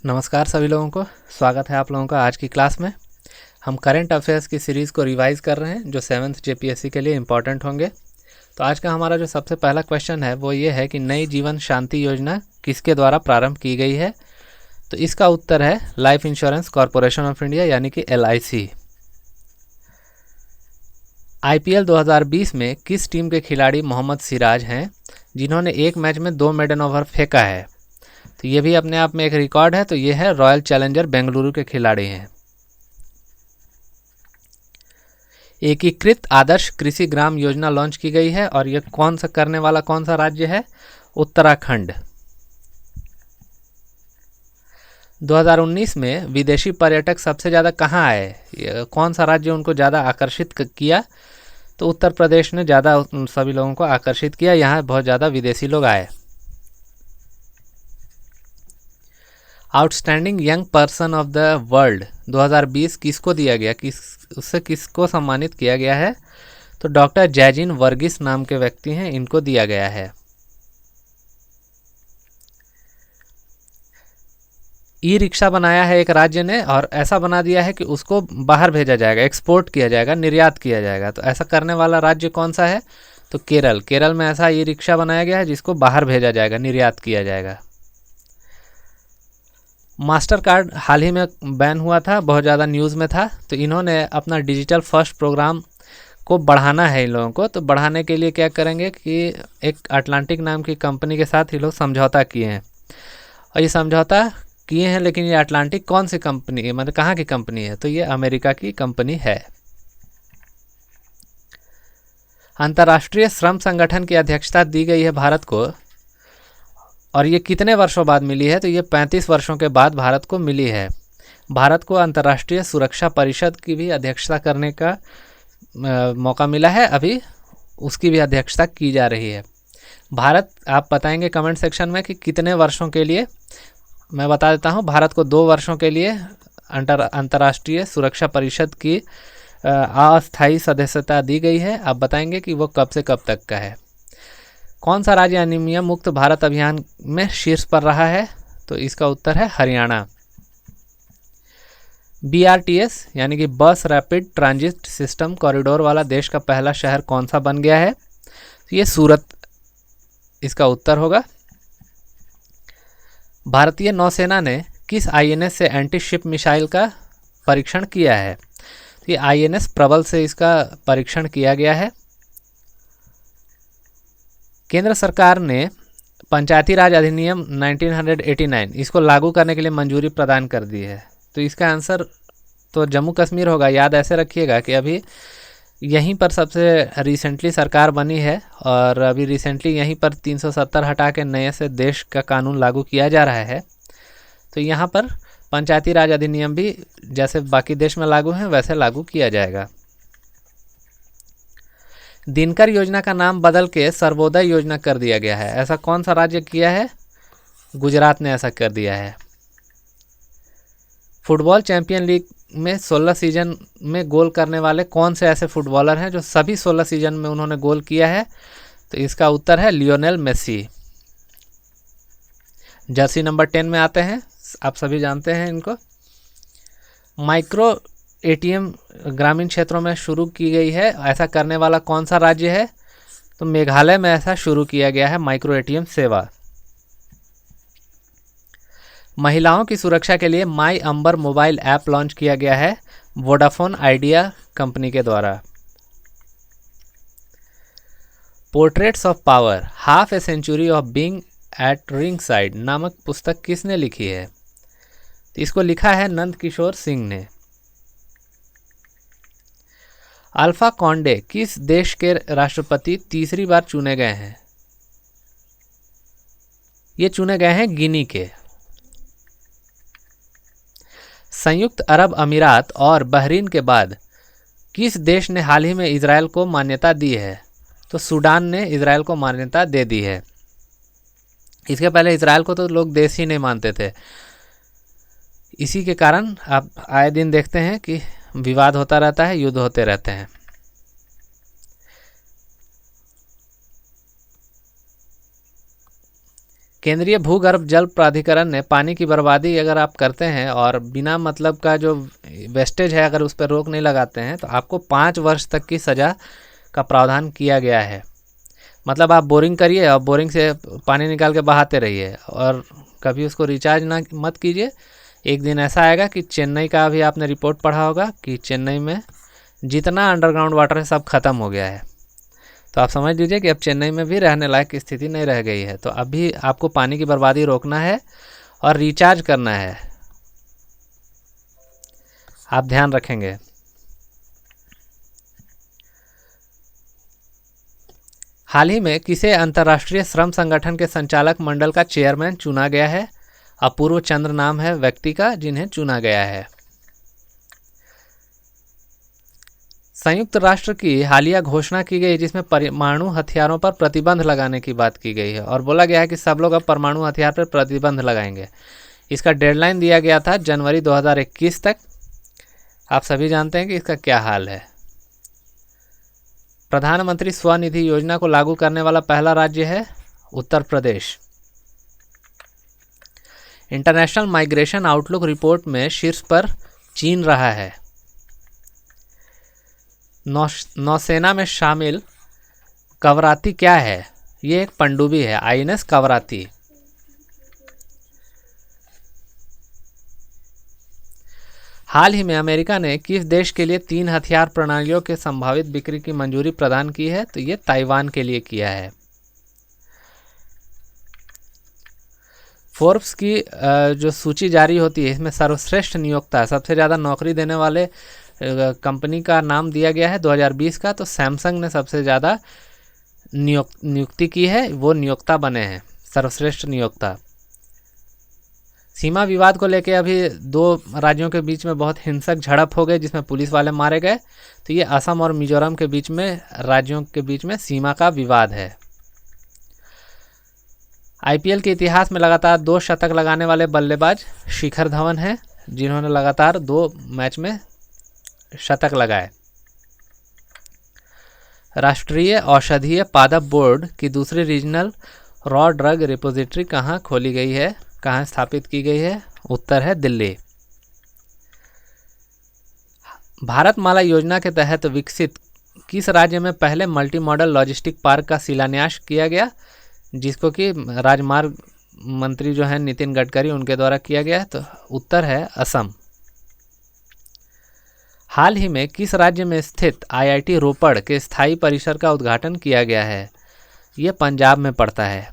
नमस्कार सभी लोगों को, स्वागत है आप लोगों का आज की क्लास में। हम करंट अफेयर्स की सीरीज़ को रिवाइज़ कर रहे हैं जो 7th JPSC के लिए इम्पॉर्टेंट होंगे। तो आज का हमारा जो सबसे पहला क्वेश्चन है वो ये है कि नई जीवन शांति योजना किसके द्वारा प्रारंभ की गई है। तो इसका उत्तर है life insurance corporation of India यानी कि LIC। IPL 2020 में किस टीम के खिलाड़ी मोहम्मद सिराज हैं जिन्होंने एक मैच में 2 मेडन ओवर फेंका है। तो ये भी अपने आप में एक रिकॉर्ड है। तो ये है रॉयल चैलेंजर बेंगलुरु के खिलाड़ी हैं। एकीकृत आदर्श कृषि ग्राम योजना लॉन्च की गई है और ये कौन सा राज्य है? उत्तराखंड। 2019 में विदेशी पर्यटक सबसे ज़्यादा कहाँ आए? कौन सा राज्य उनको ज़्यादा आकर्षित किया? तो उत्तर प्रदेश ने ज़्यादा सभी लोगों को आकर्षित किया। यहाँ बहुत ज़्यादा विदेशी लोग आए। Outstanding young person of the world 2020 किसको दिया गया? किसको सम्मानित किया गया है? तो डॉक्टर जैजिन वर्गीस नाम के व्यक्ति हैं, इनको दिया गया है। ई रिक्शा बनाया है एक राज्य ने और ऐसा बना दिया है कि उसको बाहर भेजा जाएगा, एक्सपोर्ट किया जाएगा, निर्यात किया जाएगा। तो ऐसा करने वाला राज्य कौन सा है? तो केरल। केरल में ऐसा ई रिक्शा बनाया गया है जिसको बाहर भेजा जाएगा, निर्यात किया जाएगा। मास्टर कार्ड हाल ही में बैन हुआ था, बहुत ज़्यादा न्यूज़ में था। तो इन्होंने अपना डिजिटल फर्स्ट प्रोग्राम को बढ़ाना है इन लोगों को। तो बढ़ाने के लिए क्या करेंगे कि एक अटलांटिक नाम की कंपनी के साथ ये लोग समझौता किए हैं। और ये समझौता किए हैं, लेकिन ये अटलांटिक कौन सी कंपनी है, मतलब कहाँ की कंपनी है? तो ये अमेरिका की कंपनी है। अंतर्राष्ट्रीय श्रम संगठन की अध्यक्षता दी गई है भारत को, और ये कितने वर्षों बाद मिली है? तो ये 35 वर्षों के बाद भारत को मिली है। भारत को अंतर्राष्ट्रीय सुरक्षा परिषद की भी अध्यक्षता करने का मौका मिला है। अभी उसकी भी अध्यक्षता की जा रही है। भारत, आप बताएंगे कमेंट सेक्शन में कि कितने वर्षों के लिए। मैं बता देता हूँ, भारत को 2 वर्षों के लिए अंतर्राष्ट्रीय सुरक्षा परिषद की अस्थायी सदस्यता दी गई है। आप बताएंगे कि वो कब से कब तक का है। कौन सा राज्य एनीमिया मुक्त भारत अभियान में शीर्ष पर रहा है? तो इसका उत्तर है हरियाणा। BRTS यानी कि बस रैपिड ट्रांजिट सिस्टम कॉरिडोर वाला देश का पहला शहर कौन सा बन गया है? तो ये सूरत इसका उत्तर होगा। भारतीय नौसेना ने किस INS से एंटी शिप मिसाइल का परीक्षण किया है? तो ये INS प्रबल से इसका परीक्षण किया गया है। केंद्र सरकार ने पंचायती राज अधिनियम 1989 इसको लागू करने के लिए मंजूरी प्रदान कर दी है। तो इसका आंसर तो जम्मू कश्मीर होगा। याद ऐसे रखिएगा कि अभी यहीं पर सबसे रिसेंटली सरकार बनी है और अभी रिसेंटली यहीं पर 370 हटा के नए से देश का कानून लागू किया जा रहा है। तो यहाँ पर पंचायती राज अधिनियम भी जैसे बाकी देश में लागू है वैसे लागू किया जाएगा। दिनकर योजना का नाम बदल के सर्वोदय योजना कर दिया गया है। ऐसा कौन सा राज्य किया है? गुजरात ने ऐसा कर दिया है। फुटबॉल चैंपियन लीग में 16 सीजन में गोल करने वाले कौन से ऐसे फुटबॉलर हैं जो सभी 16 सीजन में उन्होंने गोल किया है? तो इसका उत्तर है लियोनेल मेसी। जर्सी नंबर 10 में आते हैं, आप सभी जानते हैं इनको। माइक्रो ATM ग्रामीण क्षेत्रों में शुरू की गई है। ऐसा करने वाला कौन सा राज्य है? तो मेघालय में ऐसा शुरू किया गया है माइक्रो ATM सेवा। महिलाओं की सुरक्षा के लिए My Amber mobile app launch किया गया है वोडाफोन आइडिया कंपनी के द्वारा। Portraits of Power Half a Century of Being at Ringside नामक पुस्तक किसने लिखी है? तो इसको लिखा है नंद किशोर सिंह ने। अल्फा कॉन्डे किस देश के राष्ट्रपति तीसरी बार चुने गए हैं? ये चुने गए हैं गिनी के। संयुक्त अरब अमीरात और बहरीन के बाद किस देश ने हाल ही में इजरायल को मान्यता दी है? तो सूडान ने इजरायल को मान्यता दे दी है। इसके पहले इजरायल को तो लोग देश ही नहीं मानते थे। इसी के कारण आप आए दिन देखते हैं कि विवाद होता रहता है, युद्ध होते रहते हैं। केंद्रीय भूगर्भ जल प्राधिकरण ने पानी की बर्बादी अगर आप करते हैं और बिना मतलब का जो वेस्टेज है अगर उस पर रोक नहीं लगाते हैं तो आपको 5 वर्ष तक की सज़ा का प्रावधान किया गया है। मतलब आप बोरिंग करिए और बोरिंग से पानी निकाल के बहाते रहिए और कभी उसको रिचार्ज ना मत कीजिए। एक दिन ऐसा आएगा कि चेन्नई का भी आपने रिपोर्ट पढ़ा होगा कि चेन्नई में जितना अंडरग्राउंड वाटर है सब खत्म हो गया है। तो आप समझ लीजिए कि अब चेन्नई में भी रहने लायक की स्थिति नहीं रह गई है। तो अभी आपको पानी की बर्बादी रोकना है और रिचार्ज करना है, आप ध्यान रखेंगे। हाल ही में किसे अंतर्राष्ट्रीय श्रम संगठन के संचालक मंडल का चेयरमैन चुना गया है? अपूर्व चंद्र नाम है व्यक्ति का जिन्हें चुना गया है। संयुक्त राष्ट्र की हालिया घोषणा की गई जिसमें परमाणु हथियारों पर प्रतिबंध लगाने की बात की गई है और बोला गया है कि सब लोग अब परमाणु हथियार पर प्रतिबंध लगाएंगे। इसका डेडलाइन दिया गया था जनवरी 2021 तक। आप सभी जानते हैं कि इसका क्या हाल है। प्रधानमंत्री स्वनिधि योजना को लागू करने वाला पहला राज्य है Uttar Pradesh. International migration outlook report में शीर्ष पर चीन रहा है। नौसेना में शामिल कवराती क्या है? ये एक पनडुब्बी है, आईएनएस कवराती। हाल ही में अमेरिका ने किस देश के लिए 3 हथियार प्रणालियों के संभावित बिक्री की मंजूरी प्रदान की है? तो ये ताइवान के लिए किया है। फोर्ब्स की जो सूची जारी होती है इसमें सर्वश्रेष्ठ नियोक्ता, सबसे ज़्यादा नौकरी देने वाले कंपनी का नाम दिया गया है 2020 का। तो सैमसंग ने सबसे ज़्यादा नियुक्ति की है, वो नियोक्ता बने हैं सर्वश्रेष्ठ नियोक्ता। सीमा विवाद को लेकर अभी 2 राज्यों के बीच में बहुत हिंसक झड़प हो गई जिसमें पुलिस वाले मारे गए। तो ये असम और मिजोरम के बीच में, राज्यों के बीच में सीमा का विवाद है। आईपीएल के इतिहास में लगातार 2 शतक लगाने वाले बल्लेबाज शिखर धवन हैं जिन्होंने लगातार 2 मैच में शतक लगाए। राष्ट्रीय औषधीय पादप बोर्ड की दूसरी रीजनल रॉ ड्रग रिपोजिटरी कहाँ खोली गई है, कहाँ स्थापित की गई है? उत्तर है दिल्ली। भारतमाला योजना के तहत विकसित किस राज्य में पहले मल्टी मॉडल लॉजिस्टिक पार्क का शिलान्यास किया गया, जिसको कि राजमार्ग मंत्री जो हैं नितिन गडकरी उनके द्वारा किया गया है? तो उत्तर है असम। हाल ही में किस राज्य में स्थित आईआईटी रोपड़ के स्थायी परिसर का उद्घाटन किया गया है? ये पंजाब में पड़ता है।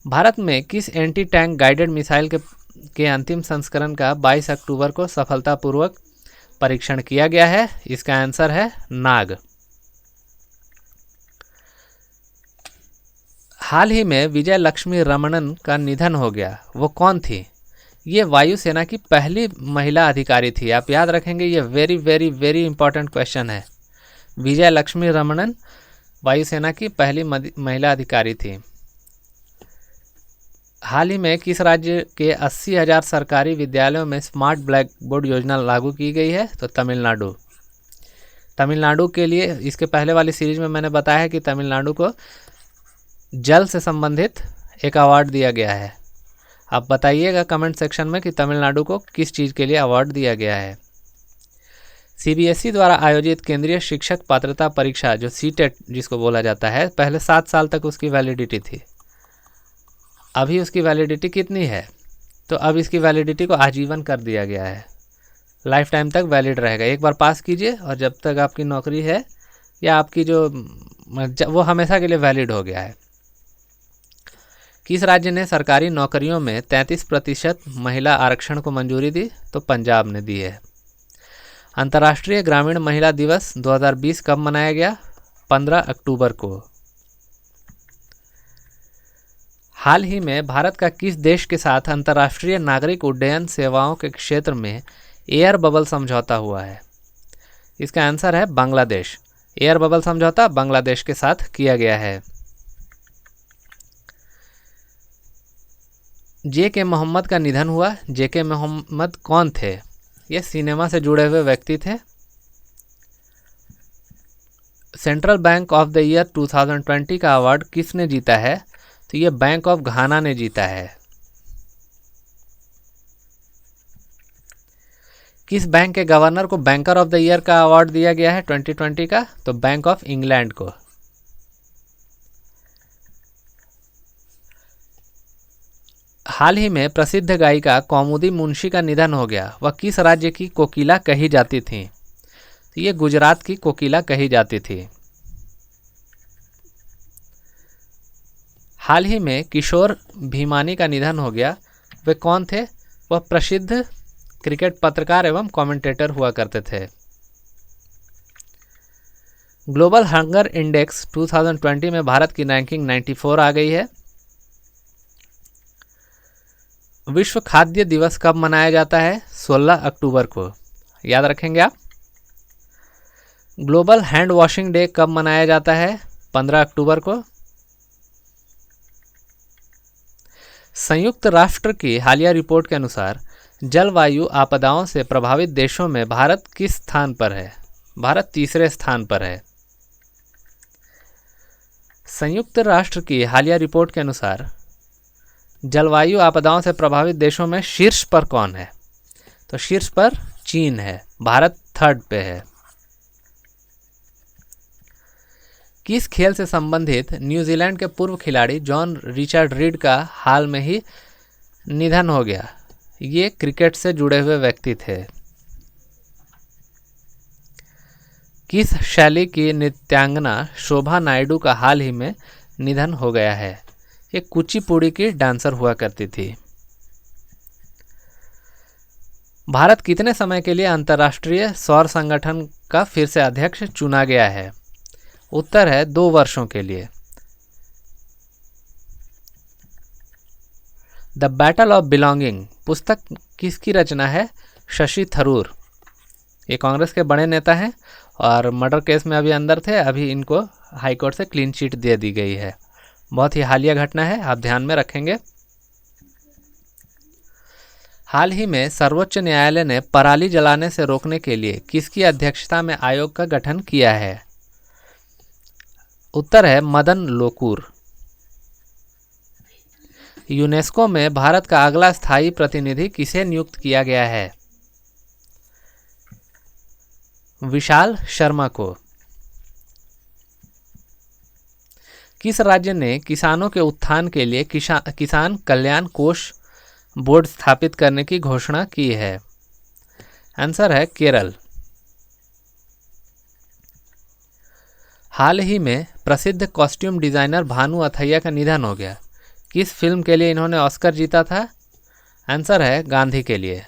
भारत में किस एंटी टैंक गाइडेड मिसाइल के अंतिम संस्करण का 22 अक्टूबर को सफलतापूर्वक परीक्षण किया गया है? इसका आंसर है नाग। हाल ही में विजय लक्ष्मी रमणन का निधन हो गया, वो कौन थी? ये वायुसेना की पहली महिला अधिकारी थी। आप याद रखेंगे, ये very very very important question है। विजय लक्ष्मी रमणन वायुसेना की पहली महिला अधिकारी थी। हाल ही में किस राज्य के 80,000 सरकारी विद्यालयों में स्मार्ट ब्लैक बोर्ड योजना लागू की गई है? तो तमिलनाडु। तमिलनाडु के लिए इसके पहले वाली सीरीज में मैंने बताया है कि तमिलनाडु को जल से संबंधित एक अवार्ड दिया गया है। आप बताइएगा कमेंट सेक्शन में कि तमिलनाडु को किस चीज़ के लिए अवार्ड दिया गया है। सीबीएसई द्वारा आयोजित केंद्रीय शिक्षक पात्रता परीक्षा जो सीटेट जिसको बोला जाता है, पहले 7 साल तक उसकी वैलिडिटी थी। अभी उसकी वैलिडिटी कितनी है? तो अब इसकी वैलिडिटी को आजीवन कर दिया गया है, लाइफ टाइम तक वैलिड रहेगा। एक बार पास कीजिए और जब तक आपकी नौकरी है या आपकी वो हमेशा के लिए वैलिड हो गया है। किस राज्य ने सरकारी नौकरियों में 33% महिला आरक्षण को मंजूरी दी? तो पंजाब ने दी है। अंतर्राष्ट्रीय ग्रामीण महिला दिवस 2020 कब मनाया गया? 15 अक्टूबर को। हाल ही में भारत का किस देश के साथ अंतर्राष्ट्रीय नागरिक उड्डयन सेवाओं के क्षेत्र में एयर बबल समझौता हुआ है? इसका आंसर है बांग्लादेश। एयर बबल समझौता बांग्लादेश के साथ किया गया है। जे.के. मोहम्मद का निधन हुआ। जे.के. मोहम्मद कौन थे? ये सिनेमा से जुड़े हुए व्यक्ति थे। Central bank of the year 2020 का अवार्ड किसने जीता है? तो ये बैंक ऑफ घाना ने जीता है। किस बैंक के गवर्नर को बैंकर ऑफ द ईयर का अवार्ड दिया गया है 2020 का? तो बैंक ऑफ इंग्लैंड को। हाल ही में प्रसिद्ध गायिका कौमुदी मुंशी का निधन हो गया। वह किस राज्य की कोकिला कही जाती थी? तो ये गुजरात की कोकिला कही जाती थी। हाल ही में किशोर भीमानी का निधन हो गया। वे कौन थे? वह प्रसिद्ध क्रिकेट पत्रकार एवं कमेंटेटर हुआ करते थे। ग्लोबल हंगर इंडेक्स 2020 में भारत की रैंकिंग 94 आ गई है। विश्व खाद्य दिवस कब मनाया जाता है? 16 अक्टूबर को। याद रखेंगे आप। ग्लोबल हैंड वॉशिंग डे कब मनाया जाता है? 15 अक्टूबर को। संयुक्त राष्ट्र की हालिया रिपोर्ट के अनुसार जलवायु आपदाओं से प्रभावित देशों में भारत किस स्थान पर है? भारत तीसरे स्थान पर है। संयुक्त राष्ट्र की हालिया रिपोर्ट के अनुसार जलवायु आपदाओं से प्रभावित देशों में शीर्ष पर कौन है? तो शीर्ष पर चीन है, भारत थर्ड पे है। किस खेल से संबंधित न्यूजीलैंड के पूर्व खिलाड़ी जॉन रिचर्ड रीड का हाल में ही निधन हो गया? ये क्रिकेट से जुड़े हुए व्यक्ति थे। किस शैली की नृत्यांगना शोभा नायडू का हाल ही में निधन हो गया है? ये कुचिपुड़ी की डांसर हुआ करती थी। भारत कितने समय के लिए अंतर्राष्ट्रीय सौर संगठन का फिर से अध्यक्ष चुना गया है? उत्तर है 2 वर्षों के लिए। द बैटल ऑफ बिलोंगिंग पुस्तक किसकी रचना है? शशि थरूर। ये कांग्रेस के बड़े नेता हैं और मर्डर केस में अभी अंदर थे। अभी इनको हाईकोर्ट से क्लीन चिट दे दी गई है। बहुत ही हालिया घटना है, आप ध्यान में रखेंगे। हाल ही में सर्वोच्च न्यायालय ने पराली जलाने से रोकने के लिए किसकी अध्यक्षता में आयोग का गठन किया है? उत्तर है मदन लोकूर। यूनेस्को में भारत का अगला स्थायी प्रतिनिधि किसे नियुक्त किया गया है? विशाल शर्मा को। किस राज्य ने किसानों के उत्थान के लिए किसान कल्याण कोष बोर्ड स्थापित करने की घोषणा की है? आंसर है केरल। हाल ही में प्रसिद्ध कॉस्ट्यूम डिजाइनर भानु अथैया का निधन हो गया। किस फिल्म के लिए इन्होंने ऑस्कर जीता था? आंसर है गांधी के लिए।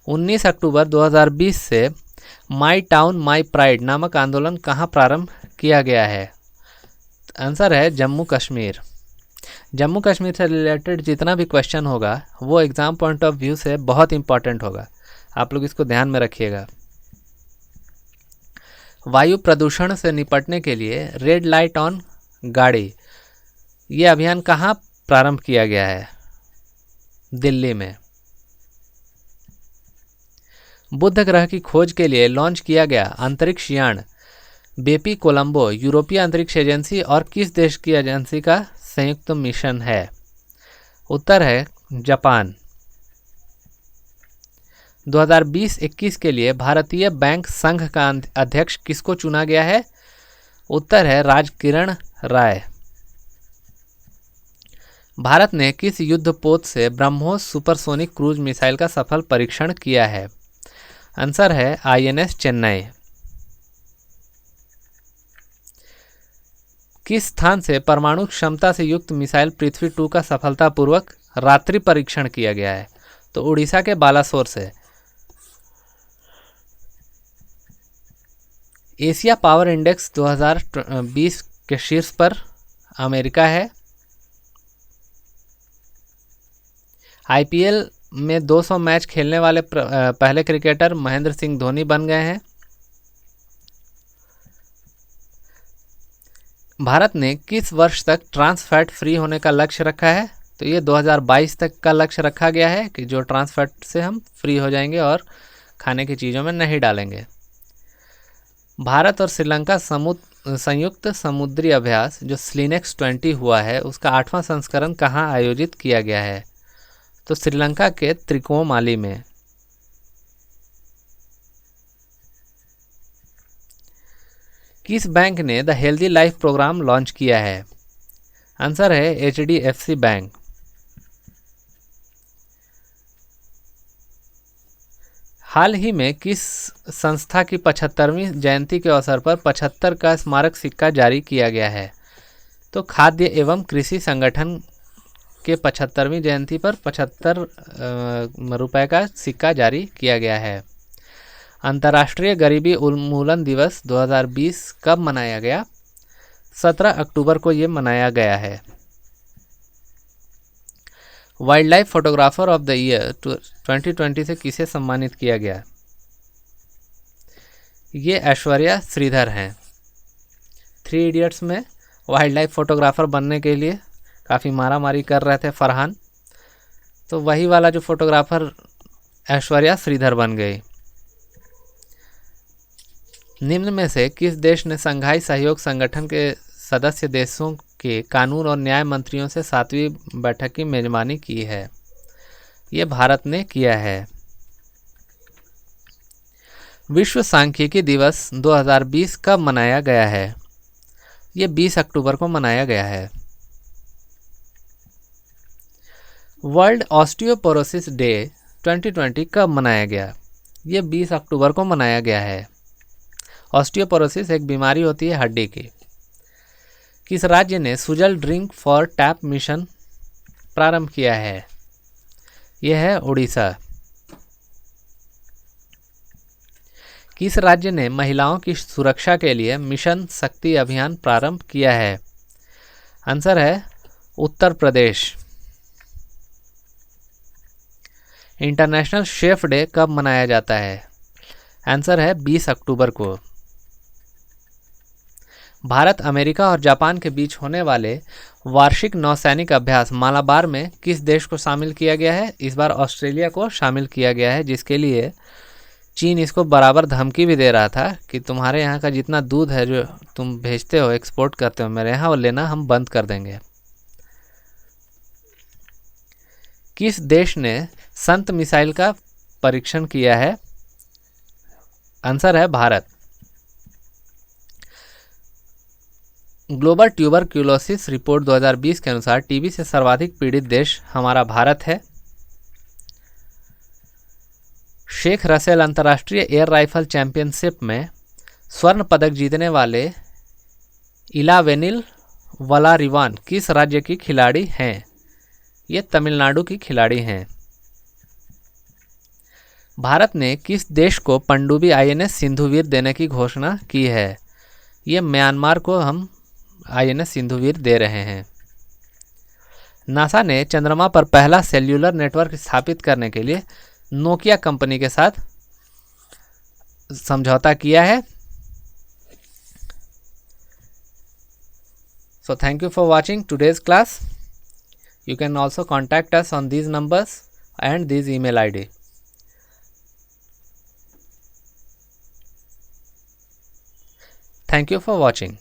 19 अक्टूबर 2020 से माई टाउन माई प्राइड नामक आंदोलन कहाँ प्रारंभ किया गया है? आंसर है जम्मू कश्मीर। जम्मू कश्मीर से रिलेटेड जितना भी क्वेश्चन होगा वो एग्जाम पॉइंट ऑफ व्यू से बहुत इंपॉर्टेंट होगा, आप लोग इसको ध्यान में रखिएगा। वायु प्रदूषण से निपटने के लिए रेड लाइट ऑन गाड़ी, ये अभियान कहाँ प्रारंभ किया गया है? दिल्ली में। बुध ग्रह की खोज के लिए लॉन्च किया गया अंतरिक्ष यान बेपी कोलंबो यूरोपीय अंतरिक्ष एजेंसी और किस देश की एजेंसी का संयुक्त मिशन है? उत्तर है जापान। 2020-21 के लिए भारतीय बैंक संघ का अध्यक्ष किसको चुना गया है? उत्तर है राजकिरण राय। भारत ने किस युद्धपोत से ब्रह्मोस सुपरसोनिक क्रूज मिसाइल का सफल परीक्षण किया है? आंसर है INS चेन्नई। किस स्थान से परमाणु क्षमता से युक्त मिसाइल पृथ्वी 2 का सफलतापूर्वक रात्रि परीक्षण किया गया है? तो उड़ीसा के बालासोर से। एशिया पावर इंडेक्स 2020 के शीर्ष पर अमेरिका है। IPL में 200 मैच खेलने वाले पहले क्रिकेटर महेंद्र सिंह धोनी बन गए हैं। भारत ने किस वर्ष तक ट्रांस फैट फ्री होने का लक्ष्य रखा है? तो ये 2022 तक का लक्ष्य रखा गया है कि जो ट्रांस फैट से हम फ्री हो जाएंगे और खाने की चीज़ों में नहीं डालेंगे। भारत और श्रीलंका संयुक्त समुद्री अभ्यास जो स्लिनेक्स 20 हुआ है उसका 8वां संस्करण कहाँ आयोजित किया गया है? तो श्रीलंका के त्रिकोमाली में। किस बैंक ने The Healthy Life Program launch किया है? आंसर है HDFC बैंक। हाल ही में किस संस्था की 75वीं जयंती के अवसर पर 75 का स्मारक सिक्का जारी किया गया है? तो खाद्य एवं कृषि संगठन के 75वीं जयंती पर 75 रुपए का सिक्का जारी किया गया है। अंतर्राष्ट्रीय गरीबी उन्मूलन दिवस 2020 कब मनाया गया? 17 अक्टूबर को ये मनाया गया है। Wild life photographer of the year 2020 से किसे सम्मानित किया गया? ये ऐश्वर्या श्रीधर हैं। 3 इडियट्स में वाइल्ड लाइफ फोटोग्राफर बनने के लिए काफ़ी मारामारी कर रहे थे फरहान, तो वही वाला जो फोटोग्राफर ऐश्वर्या श्रीधर बन गई। निम्न में से किस देश ने संघाई सहयोग संगठन के सदस्य देशों के कानून और न्याय मंत्रियों से 7वीं बैठक की मेजबानी की है? ये भारत ने किया है। विश्व सांख्यिकी दिवस 2020 कब मनाया गया है? ये 20 अक्टूबर को मनाया गया है। वर्ल्ड ऑस्टियोपोरोसिस डे 2020 कब मनाया गया? ये 20 अक्टूबर को मनाया गया है। ऑस्टियोपोरोसिस एक बीमारी होती है हड्डी की। किस राज्य ने Sujal drink for tap mission प्रारंभ किया है? यह है उड़ीसा। किस राज्य ने महिलाओं की सुरक्षा के लिए मिशन शक्ति अभियान प्रारंभ किया है? आंसर है Uttar Pradesh. International chef day कब मनाया जाता है? आंसर है 20 अक्टूबर को। भारत, अमेरिका और जापान के बीच होने वाले वार्षिक नौसैनिक अभ्यास मालाबार में किस देश को शामिल किया गया है? इस बार ऑस्ट्रेलिया को शामिल किया गया है, जिसके लिए चीन इसको बराबर धमकी भी दे रहा था कि तुम्हारे यहाँ का जितना दूध है जो तुम भेजते हो, एक्सपोर्ट करते हो मेरे यहाँ, वो लेना हम बंद कर देंगे। किस देश ने संत मिसाइल का परीक्षण किया है? आंसर है भारत। ग्लोबल ट्यूबरक्यूलोसिस रिपोर्ट 2020 के अनुसार टीबी से सर्वाधिक पीड़ित देश हमारा भारत है। शेख रसेल अंतर्राष्ट्रीय एयर राइफल चैंपियनशिप में स्वर्ण पदक जीतने वाले इलावेनिल वलारिवान किस राज्य की खिलाड़ी हैं? ये तमिलनाडु की खिलाड़ी हैं। भारत ने किस देश को पनडुब्बी INS सिंधुवीर देने की घोषणा की है? ये म्यांमार को हम INS सिंधुवीर दे रहे हैं। नासा ने चंद्रमा पर पहला सेल्यूलर नेटवर्क स्थापित करने के लिए नोकिया कंपनी के साथ समझौता किया है। So thank you for watching today's class. You can also contact us on these numbers and this email ID. Thank you for watching.